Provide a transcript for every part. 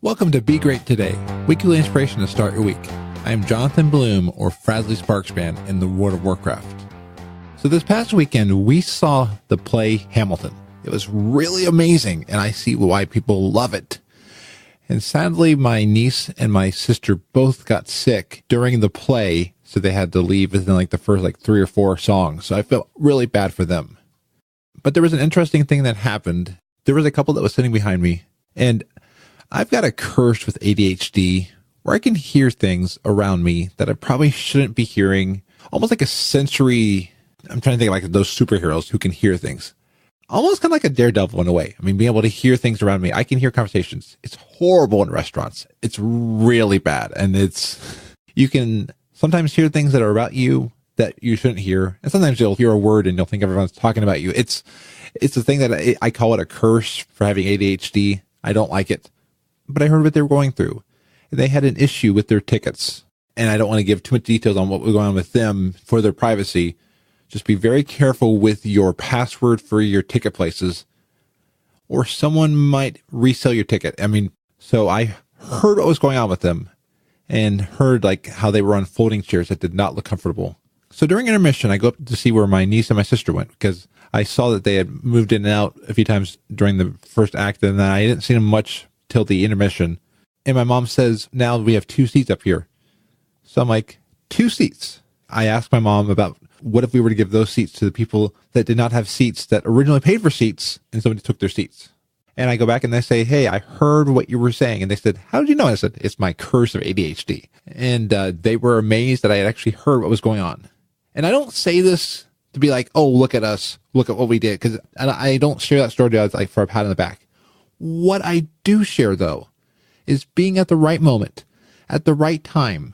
Welcome to Be Great Today, weekly inspiration to start your week. I am Jonathan Bloom, or Frasley Sparksman, in the World of Warcraft. So this past weekend, we saw the play Hamilton. It was really amazing, and I see why people love it. And sadly, my niece and my sister both got sick during the play, so they had to leave within the first 3 or 4 songs. So I felt really bad for them. But there was an interesting thing that happened. There was a couple that was sitting behind me, and I've got a curse with ADHD where I can hear things around me that I probably shouldn't be hearing. Almost like a sensory, I'm trying to think of like those superheroes who can hear things. Almost kind of like a daredevil in a way. I mean, being able to hear things around me. I can hear conversations. It's horrible in restaurants. It's really bad. And you can sometimes hear things that are about you that you shouldn't hear. And sometimes you'll hear a word and you'll think everyone's talking about you. It's the thing that I call it a curse for having ADHD. I don't like it. But I heard what they were going through. They had an issue with their tickets. And I don't want to give too much details on what was going on with them for their privacy. Just be very careful with your password for your ticket places, or someone might resell your ticket. I mean, so I heard what was going on with them and heard how they were on folding chairs that did not look comfortable. So during intermission, I go up to see where my niece and my sister went because I saw that they had moved in and out a few times during the first act, and I didn't see them much till the intermission. And my mom says, now we have 2 seats up here. So I'm like, 2 seats. I asked my mom about what if we were to give those seats to the people that did not have seats that originally paid for seats and somebody took their seats. And I go back and I say, hey, I heard what you were saying. And they said, how did you know? I said, it's my curse of ADHD. And they were amazed that I had actually heard what was going on. And I don't say this to be like, oh, look at us. Look at what we did. Because I don't share that story for a pat on the back. What I do share, though, is being at the right moment, at the right time.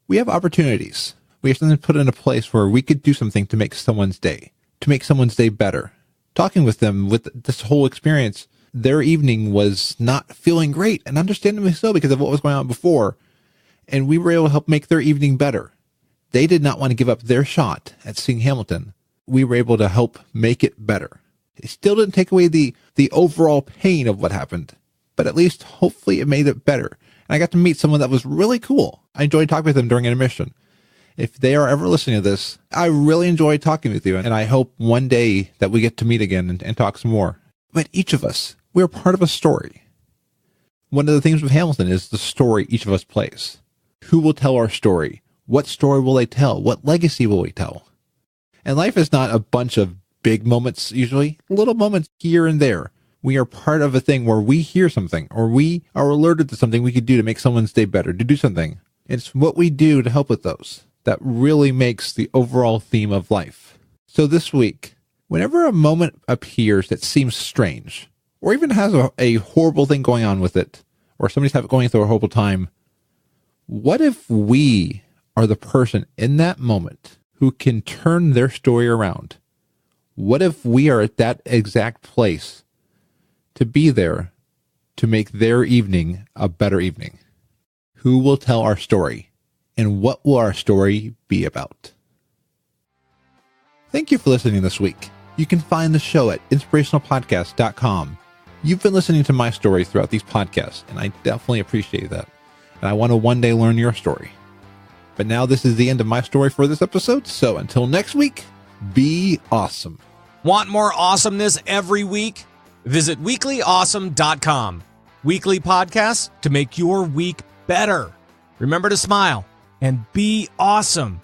We have opportunities. We have something put in a place where we could do something to make someone's day better. Talking with them with this whole experience, their evening was not feeling great, and understandably so because of what was going on before. And we were able to help make their evening better. They did not want to give up their shot at seeing Hamilton. We were able to help make it better. It still didn't take away the overall pain of what happened, but at least hopefully it made it better. And I got to meet someone that was really cool. I enjoyed talking with them during intermission. If they are ever listening to this, I really enjoyed talking with you, and I hope one day that we get to meet again and talk some more. But each of us, we're part of a story. One of the things with Hamilton is the story each of us plays. Who will tell our story? What story will they tell? What legacy will we tell? And life is not a bunch of big moments, usually. Little moments here and there. We are part of a thing where we hear something, or we are alerted to something we could do to make someone's day better, to do something. It's what we do to help with those that really makes the overall theme of life. So this week, whenever a moment appears that seems strange, or even has a horrible thing going on with it, or somebody's going through a horrible time, what if we are the person in that moment who can turn their story around? What if we are at that exact place to be there to make their evening a better evening? Who will tell our story? And what will our story be about? Thank you for listening this week. You can find the show at inspirationalpodcast.com. You've been listening to my story throughout these podcasts, and I definitely appreciate that. And I want to one day learn your story. But now this is the end of my story for this episode, so until next week, be awesome. Want more awesomeness every week? Visit weeklyawesome.com. Weekly podcasts to make your week better. Remember to smile and be awesome.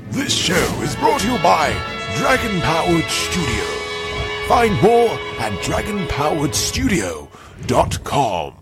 This show is brought to you by Dragon Powered Studio. Find more at dragonpoweredstudio.com.